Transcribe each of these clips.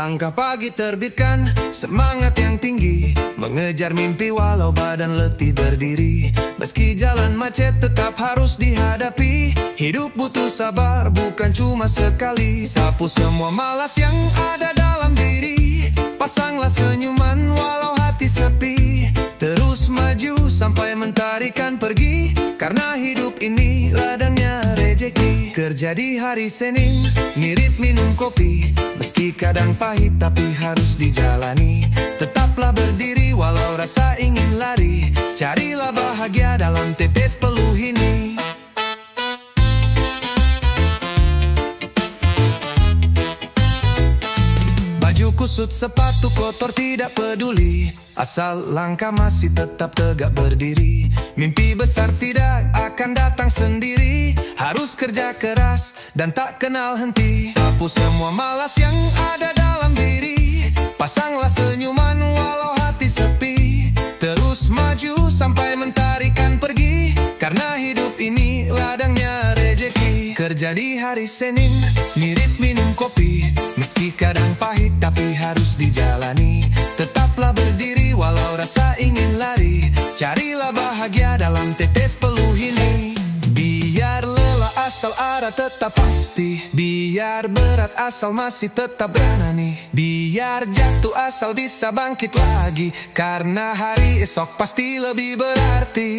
Langkah pagi terbitkan semangat yang tinggi, mengejar mimpi walau badan letih berdiri. Meski jalan macet tetap harus dihadapi, hidup butuh sabar bukan cuma sekali. Sapu semua malas yang ada dalam diri, pasanglah senyuman walau hati sepi. Terus maju sampai mentari kan pergi, karena hidup ini ladangnya rejeki. Kerja di hari Senin mirip minum kopi, meski kadang pahit tapi harus dijalani. Tetaplah berdiri walau rasa ingin lari, carilah bahagia dalam tetes peluh ini. Baju kusut, sepatu kotor tidak peduli, asal langkah masih tetap tegak berdiri. Mimpi besar tidak akan datang sendiri, harus kerja keras dan tak kenal henti. Sapu semua malas yang ada dalam diri, pasanglah senyuman walau hati sepi. Terus maju sampai mentari kan pergi, karena hidup ini ladangnya rejeki. Kerja di hari Senin mirip minum kopi, meski kadang pahit tapi harus dijalani. Tetaplah berdiri walau rasa ingin lari, carilah bahagia dalam tetes peluh ini. Biar lelah asal arah tetap pasti, biar berat asal masih tetap berani, biar jatuh asal bisa bangkit lagi, karena hari esok pasti lebih berarti.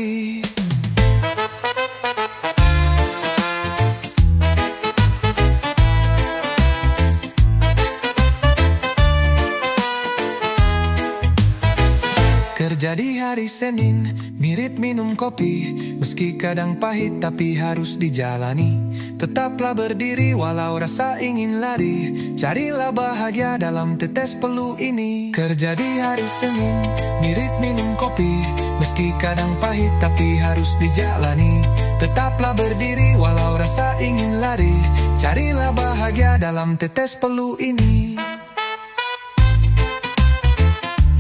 Kerja di hari Senin mirip minum kopi, meski kadang pahit tapi harus dijalani. Tetaplah berdiri walau rasa ingin lari, carilah bahagia dalam tetes peluh ini. Kerja di hari Senin mirip minum kopi, meski kadang pahit tapi harus dijalani. Tetaplah berdiri walau rasa ingin lari, carilah bahagia dalam tetes peluh ini.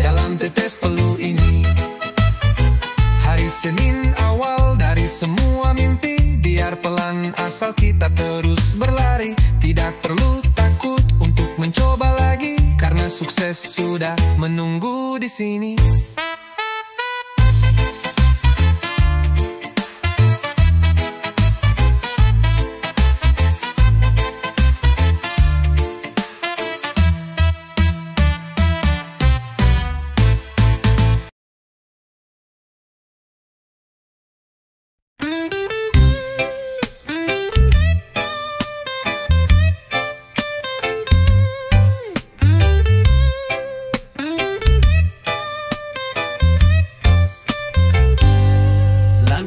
Dalam tetes peluh ini, hari Senin awal dari semua mimpi. Biar pelan asal kita terus berlari, tidak perlu takut untuk mencoba lagi, karena sukses sudah menunggu di sini.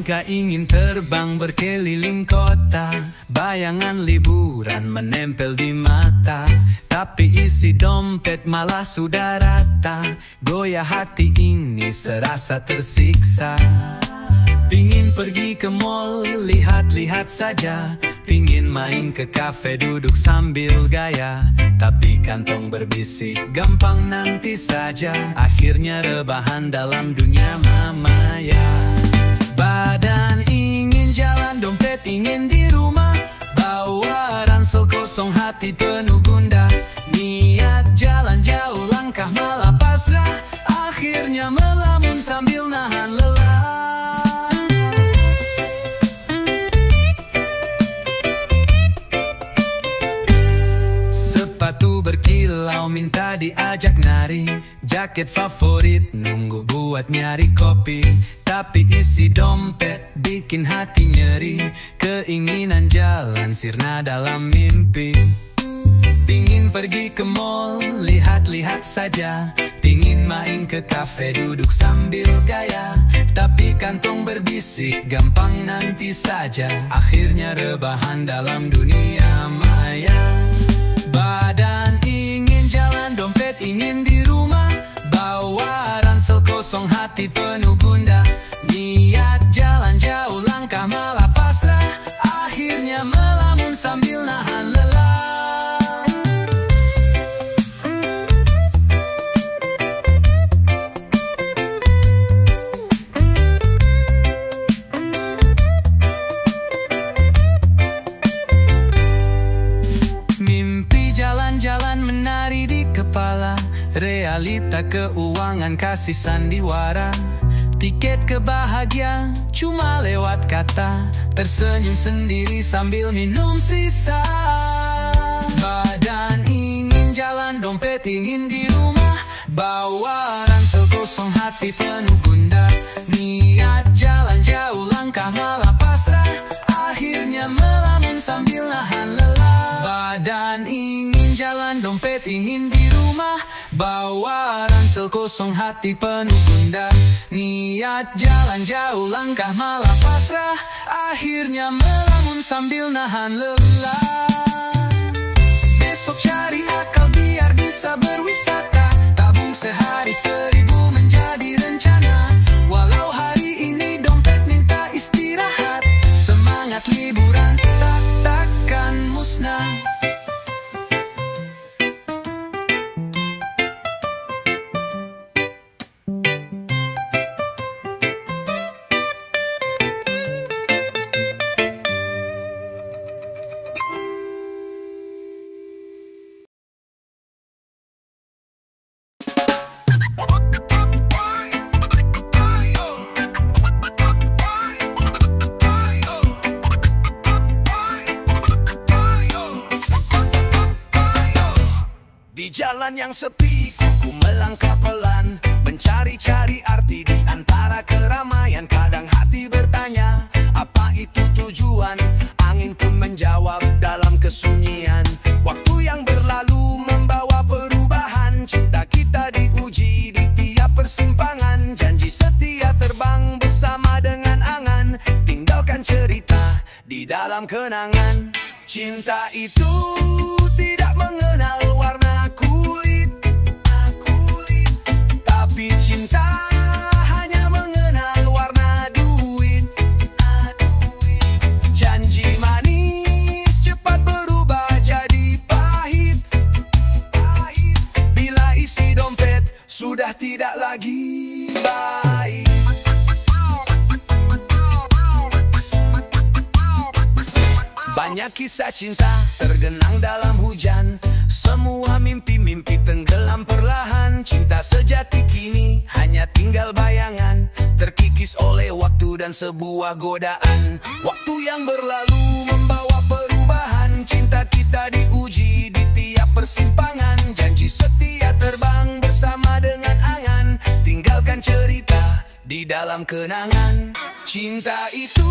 Langkah ingin terbang berkeliling kota, bayangan liburan menempel di mata. Tapi isi dompet malah sudah rata, goyah hati ini serasa tersiksa. Pingin pergi ke mall, lihat-lihat saja. Pingin main ke kafe, duduk sambil gaya. Tapi kantong berbisik, gampang nanti saja. Akhirnya rebahan dalam dunia maya. Badan ingin jalan, dompet ingin di rumah. Bawa ransel kosong, hati penuh gundah. Niat jalan jauh, langkah malah pasrah. Akhirnya melamun sambil nahan lelah. Sepatu berkilau minta diajak nari, jaket favorit nunggu buat nyari kopi. Tapi isi dompet bikin hati nyeri, keinginan jalan sirna dalam mimpi. Pingin pergi ke mall, lihat-lihat saja. Pingin main ke kafe, duduk sambil gaya. Tapi kantong berbisik, gampang nanti saja. Akhirnya rebahan dalam dunia maya. Badan ingin jalan, dompet ingin di rumah. Bawa ransel kosong, hati penuh gundah. Niat jalan jauh, langkah malah pasrah. Akhirnya melamun sambil nahan lelah. Mimpi jalan-jalan menari di kepala. Realita keuangan kasih sandiwara. Tiket kebahagia cuma lewat kata. Tersenyum sendiri sambil minum sisa. Badan ingin jalan, dompet ingin di rumah. Bawa ransel kosong, hati penuh gundah. Niat jalan jauh, langkah malah pasrah. Akhirnya melamun sambil nahan lelah. Badan ingin jalan, dompet ingin di rumah. Bawa ransel kosong, hati penuh gundah. Niat jalan jauh, langkah malah pasrah. Akhirnya melamun sambil nahan lelah. Besok cari akal biar bisa berwisata. Tabung sehari 1000 menjadi rencana. Walau hari ini dompet minta istirahat, semangat liburan takkan musnah. Di jalan yang sepi, ku melangkah pelan, mencari-cari arti di antara keramaian. Kadang hati bertanya, apa itu tujuan? Angin pun menjawab dalam kesunyian. Waktu yang berlalu membawa perubahan. Cinta kita diuji di tiap persimpangan. Janji setia terbang bersama dengan angan. Tinggalkan cerita di dalam kenangan. Cinta itu tidak mengenal warna kulit, tapi cinta hanya mengenal warna duit. Janji manis cepat berubah jadi pahit. Bila isi dompet sudah tidak lagi baik. Banyak kisah cinta tergenang dalam hujan. Semua mimpi-mimpi tenggelam perlahan. Cinta sejati kini hanya tinggal bayangan, terkikis oleh waktu dan sebuah godaan. Waktu yang berlalu membawa perubahan. Cinta kita diuji di tiap persimpangan. Janji setia terbang bersama dengan angan. Tinggalkan cerita di dalam kenangan. Cinta itu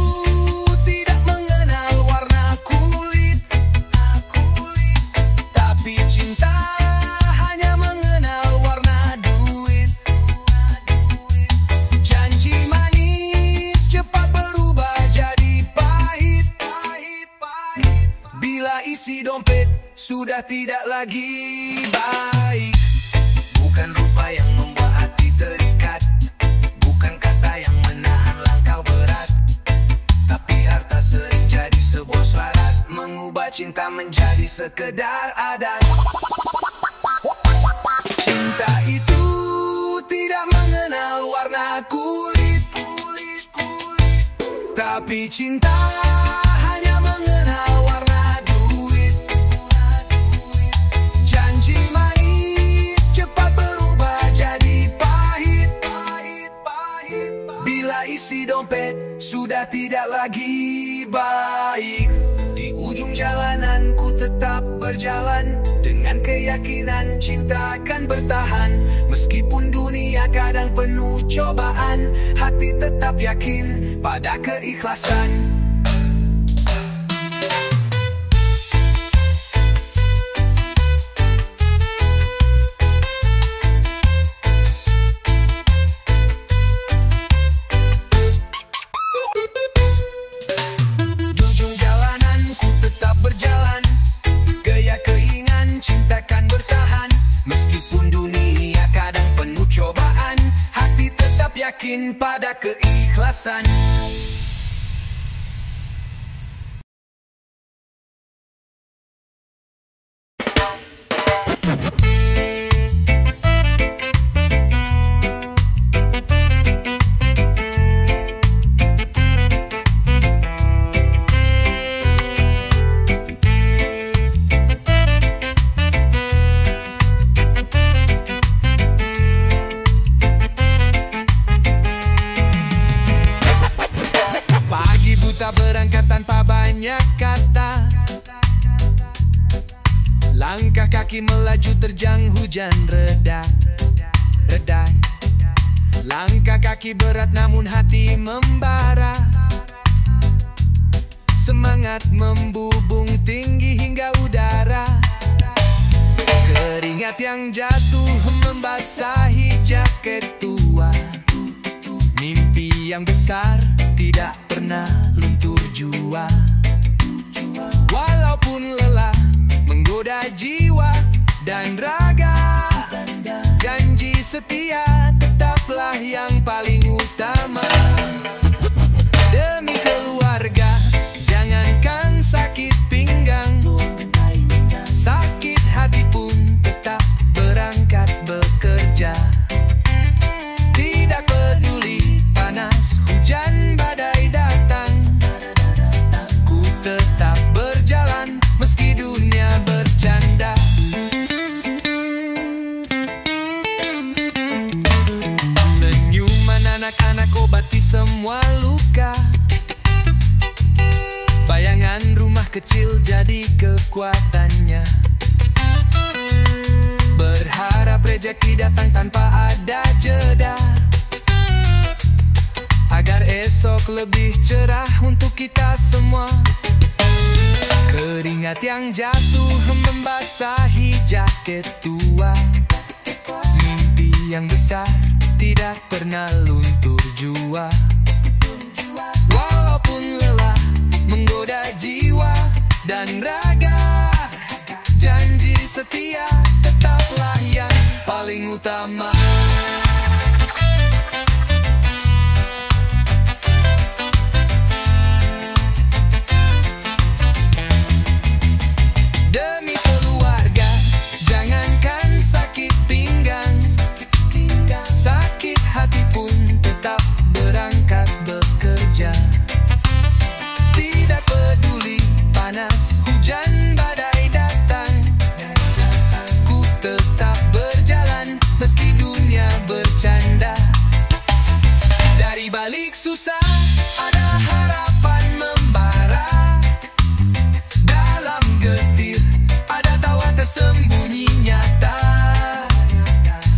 tidak mengenal warna kulit, tapi cinta hanya mengenal warna duit. Janji manis cepat berubah jadi pahit. Bila isi dompet sudah tidak lagi baik. Bukan rupa yang membuat hati terikat, bukan kata yang menahan langkah berat, tapi harta sering jadi sebuah syarat, mengubah cinta menjadi sekedar adat. Cinta itu tidak mengenal warna kulit, tapi cinta hanya mengenal warna duit. Janji manis cepat berubah jadi pahit. Bila isi dompet sudah tidak lagi baik. Di ujung jalanan ku tetap berjalan, dengan keyakinan cinta akan bertahan. Meskipun dunia kadang penuh cobaan, hati tetap yakin pada keikhlasan. Pada keikhlasan. hujan reda. Langkah kaki berat namun hati membara. Semangat membubung tinggi hingga udara. Keringat yang jatuh membasahi jaket tua. Mimpi yang besar tidak pernah luntur jua. Walaupun lelah menggoda jiwa dan raga, janji setia tetaplah yang paling utama. Demi keluarga, jangankan sakit pinggang, sakit hati pun tetap berangkat bekerja. Tidak peduli panas, hujan, badai datang, ku tetap berjalan meski dunia bercanda. Senyuman anak-anak obati semua luka. Bayangan rumah kecil jadi kekuatannya. Berharap rezeki datang tanpa ada jeda, agar esok lebih cerah untuk kita semua. Keringat yang jatuh membasahi jaket tua. Mimpi yang besar tidak pernah luntur jua. Walaupun lelah menggoda jiwa dan raga, janji setia tetaplah yang paling utama. Demi keluarga, jangankan sakit pinggang, sakit hati pun tetap berangkat bekerja. Tidak peduli panas, hujan, badai datang, ku tetap berjalan meski dunia bercanda. Dari balik susah ada harapan membara. Dalam getir ada tawa tersembunyi nyata.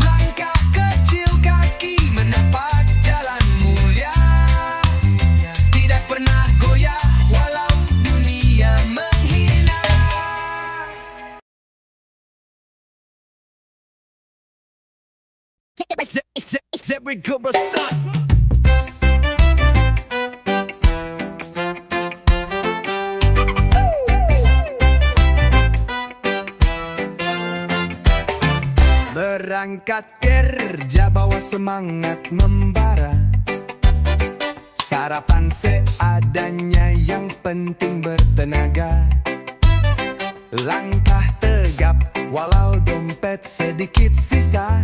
Langkah kecil kaki menapak jalan mulia. Tidak pernah goyah walau dunia menghina. Berangkat kerja bawa semangat membara. Sarapan seadanya yang penting bertenaga. Langkah tegap walau dompet sedikit sisa.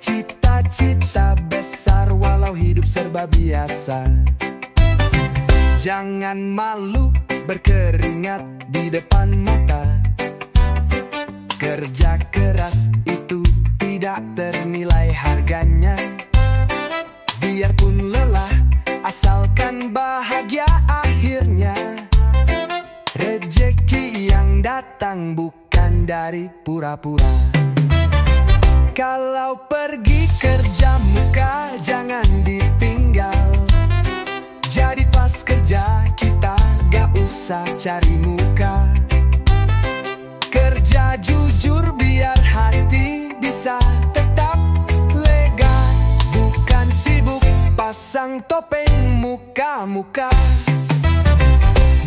Cita-cita besar walau hidup serba biasa. Jangan malu berkeringat di depan mata. Kerja keras itu tidak ternilai harganya. Biarpun lelah, asalkan bahagia akhirnya. Rezeki yang datang bukan dari pura-pura. Kalau pergi kerja muka jangan ditinggal. Jadi pas kerja kita gak usah cari muka. Kerja jujur biar hati bisa tetap lega. Bukan sibuk pasang topeng muka-muka.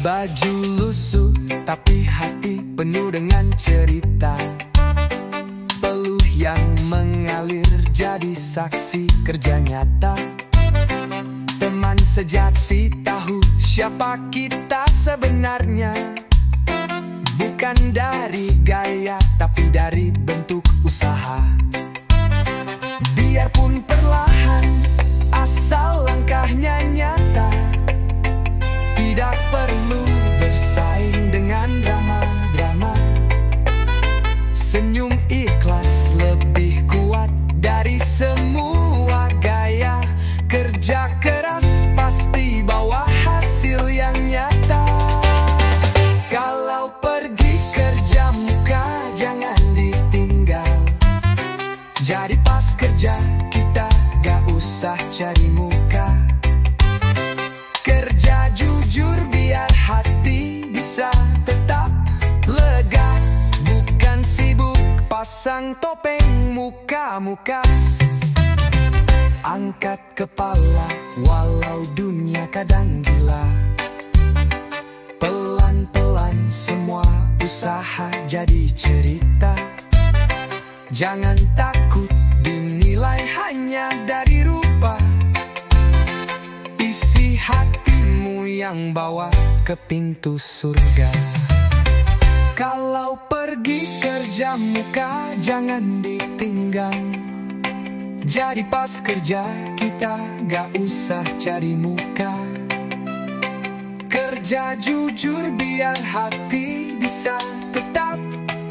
Baju lusuh tapi hati penuh dengan cerita. Peluh yang mengalir jadi saksi kerja nyata. Teman sejati tahu siapa kita sebenarnya. Bukan dari gaya tapi dari bentuk usaha. Biarpun perlahan asal langkahnya nyata. Tidak perlu bersaing dengan drama-drama. Senyum ikhlas lebih kuat dari semua gaya. Kerja keras pasti bawa hasil yang nyata. Kalau pergi kerja muka jangan ditinggal. Jadi pas kerja kita gak usah cari muka. Kerja jujur biar hati bisa tetap lega. Bukan sibuk pasang topeng muka-muka. Angkat kepala walau dunia kadang gila. Pelan-pelan semua usaha jadi cerita. Jangan takut dinilai hanya dari rupa. Isi hatimu yang bawa ke pintu surga. Kalau pergi kerja muka jangan ditinggal. Jadi pas kerja kita gak usah cari muka. Kerja jujur biar hati bisa tetap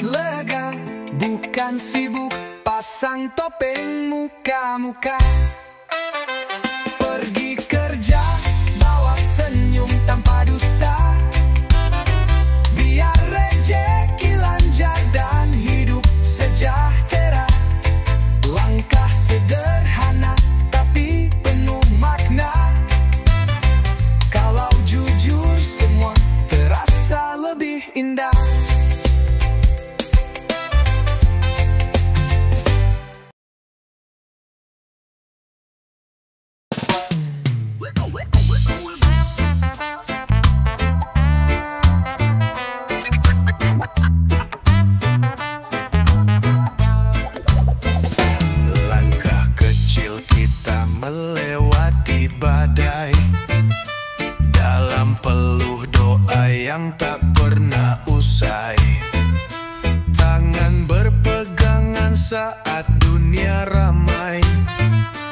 lega. Bukan sibuk pasang topeng muka-muka. Pergi kerja bawa senyum tanpa dusta. Biar rejeki lancar dan hidup sejahtera. Langkah sederhana tapi penuh makna. Kalau jujur semua terasa lebih indah. Langkah kecil kita melewati badai. Dalam peluh doa yang tak pernah usai. Tangan berpegangan saat dunia ramai.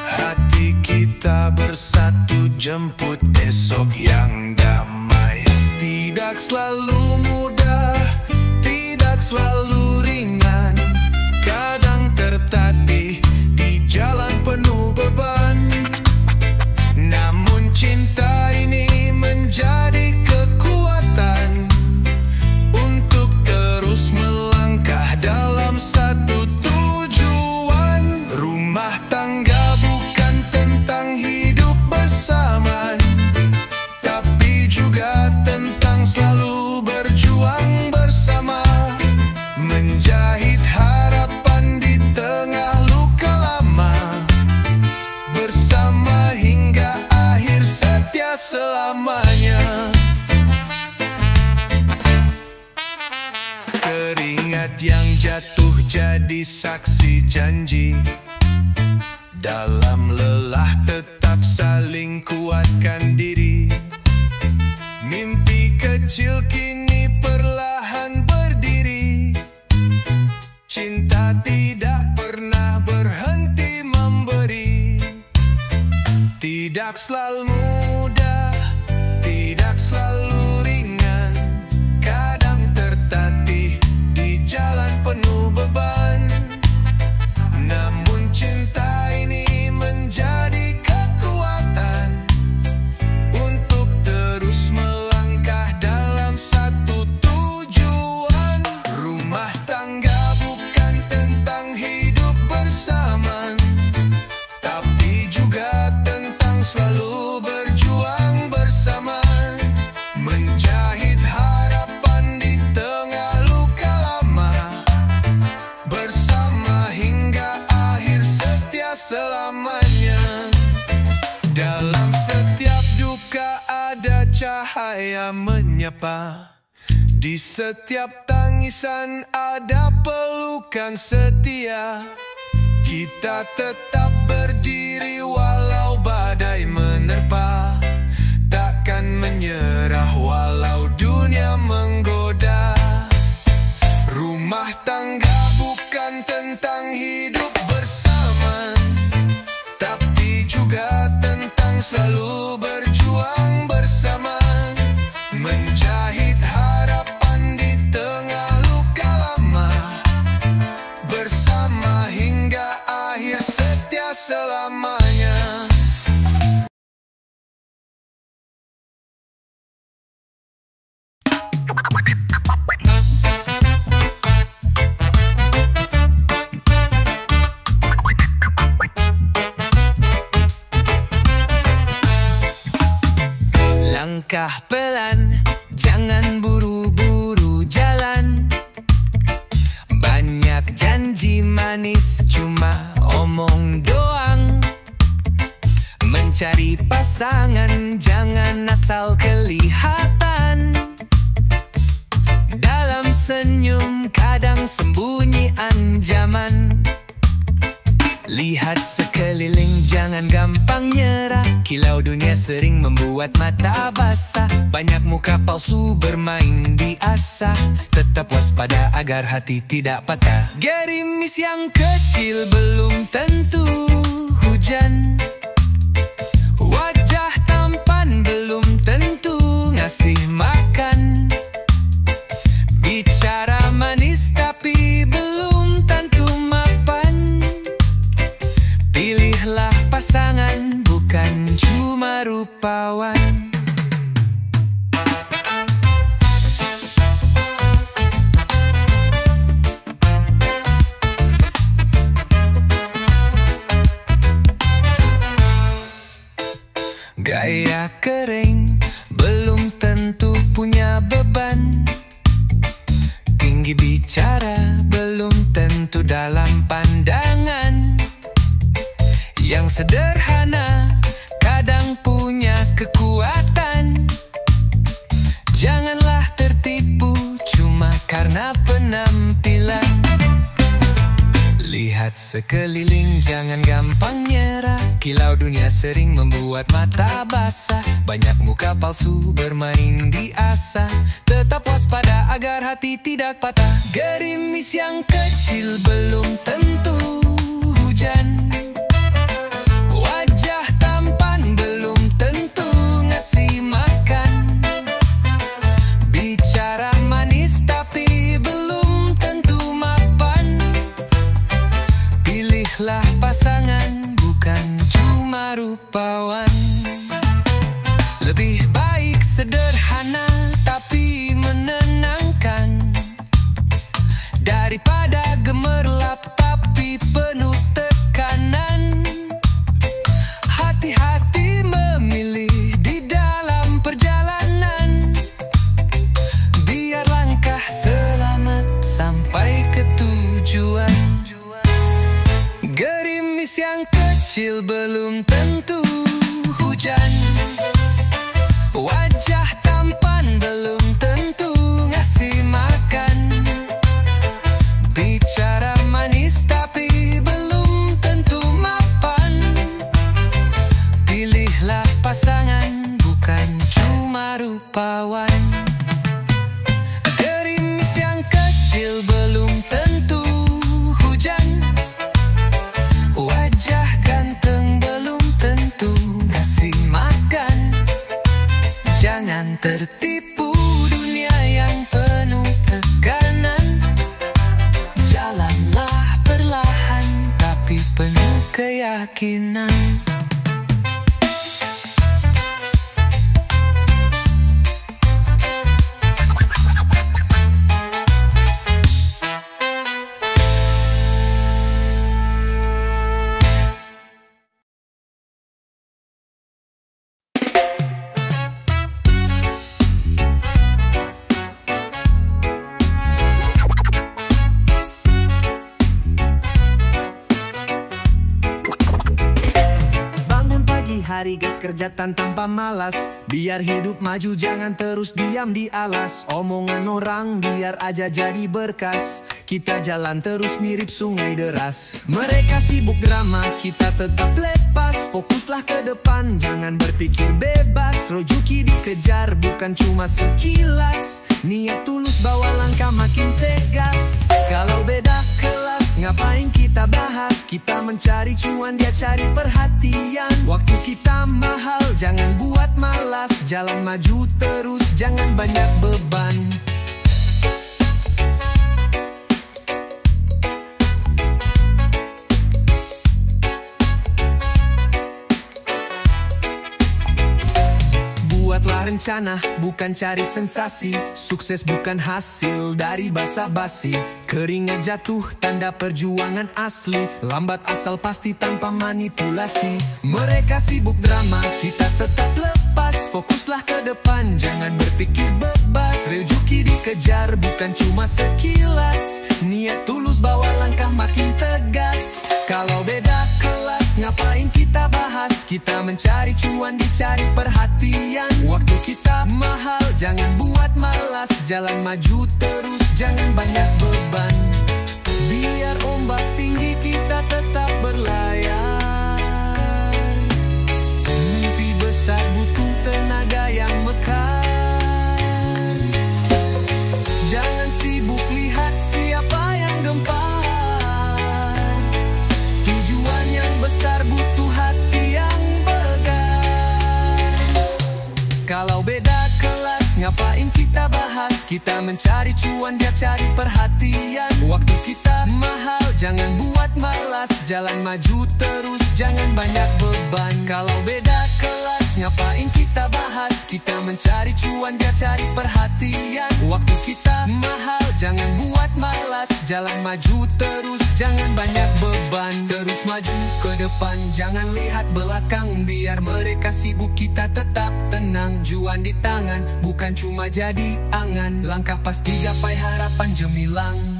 Hati kita bersatu jemput esok yang damai. Tidak selalu mudah, tidak selalu ringan. Kadang tertatih di jalan penuh beban. Namun cinta ini menjadi kekuatan untuk terus melangkah dalam satu tujuan. Rumah tangga bukan tentang hidup bersamaan, tapi juga tentang selalu berjuang bersama. Menjahit harapan di tengah luka lama. Bersama hingga akhir setia selamanya. Keringat yang jatuh jadi saksi janji. Dalam lelah tetap saling kuatkan diri. Mimpi kecil kini perlahan berdiri. Cinta tidak pernah berhenti memberi. Tidak selalu mudah, tidak selalu ringan. Kadang tertatih di jalan penuh beban. Namun cinta ini menjadi kekuatan untuk terus melangkah dalam satu tujuan. Rumah tangga bukan tentang hidup bersama, tapi juga tentang selalu berjuang bersama. Menjahit harapan di tengah luka lama. Bersama hingga akhir setia selamanya. Dalam setiap duka ada cahaya menyapa. Di setiap tangisan ada pelukan setia. Kita tetap berdiri walau badai menerpa. Takkan menyerah walau dunia menggoda. Rumah tangga bukan tentang hidup bersama, tapi juga tentang selalu berjuang bersama. Menjahit harapan di tengah luka lama. Bersama hingga akhir setia selamanya. Langkah pelan, jangan buru-buru jalan. Banyak janji manis, cuma omong doang. Mencari pasangan, jangan asal kelihatan. Dalam senyum kadang sembunyi ancaman. Lihat sekeliling, jangan gampang nyerah. Kilau dunia sering membuat mata basah. Banyak muka palsu bermain di asa. Tetap waspada agar hati tidak patah. Gerimis yang kecil belum tentu hujan. Wajah tampan belum tentu ngasih makan. Bicara manis tapi belum tentu mapan. Pilihlah pasangan, bukan cuma rupawan. Gaya kering belum tentu punya beban. Tinggi bicara belum tentu dalam pandangan. Yang sederhana kadang punya kekuatan. Janganlah tertipu cuma karena penampilan. Lihat sekeliling, jangan gampang nyerah. Kilau dunia sering membuat mata basah. Banyak muka palsu bermain di asa. Tetap waspada agar hati tidak patah. Gerimis yang kecil belum tentu hujan. Wajah tampan belum tentu ngasih makan. Bicara manis tapi belum tentu mapan. Pilihlah pasangan, bukan cuma rupawan. Lebih baik sederhana tapi menenangkan, daripada gemerlap tapi penuh tekanan. Hati-hati memilih di dalam perjalanan, biar langkah selamat sampai ke tujuan. Gerimis yang kecil belum tentu hujan. Wajah tampan belum tentu ngasih makan. Bicara manis tapi belum tentu mapan. Pilihlah pasangan, bukan cuma rupawan. Gerimis yang kecil belum tentu hujan. Wajah ganteng belum tentu ngasih makan. Jangan tertipu dunia yang penuh tekanan. Jalanlah perlahan tapi penuh keyakinan. Hari guys, kerja tanpa malas. Biar hidup maju, jangan terus diam di alas. Omongan orang biar aja jadi berkas. Kita jalan terus mirip sungai deras. Mereka sibuk drama, kita tetap lepas. Fokuslah ke depan, jangan berpikir bebas. Rezeki dikejar bukan cuma sekilas. Niat tulus bawa langkah makin tegas. Kalau beda kelas, ngapain kita bahas? Kita mencari cuan, dia cari perhatian. Waktu kita mahal, jangan buat malas. Jalan maju terus, jangan banyak beban. Buatlah rencana, bukan cari sensasi. Sukses bukan hasil dari basa-basi. Keringat jatuh, tanda perjuangan asli. Lambat asal pasti tanpa manipulasi. Mereka sibuk drama, kita tetap lepas. fokuslah ke depan, jangan berpikir bebas. Rezeki dikejar bukan cuma sekilas, niat tulus bawa langkah makin tegas. Kalau beda kelas, ngapain kita bahas? Kita mencari cuan, dicari perhatian. Waktu kita mahal, jangan buat malas. Jalan maju terus, jangan banyak beban. Biar ombak tinggi kita tetap berlayar. Mimpi besar butuh tenaga yang mekar. Jangan sibuk lihat siapa yang gempar. Tujuan yang besar butuh hati yang bergas. Kalau beda kelas, ngapain kita bahas? Kita mencari cuan, dia cari perhatian. Waktu kita mahal, jangan buat malas. Jalan maju terus, jangan banyak beban. Kalau beda kelas, ngapain kita bahas? Kita mencari cuan, dia cari perhatian. Waktu kita mahal, jangan buat malas. Jalan maju terus, jangan banyak beban. Terus maju ke depan, jangan lihat belakang. Biar mereka sibuk, kita tetap tenang. Cuan di tangan, bukan cuma jadi angan. Langkah pasti gapai harapan gemilang.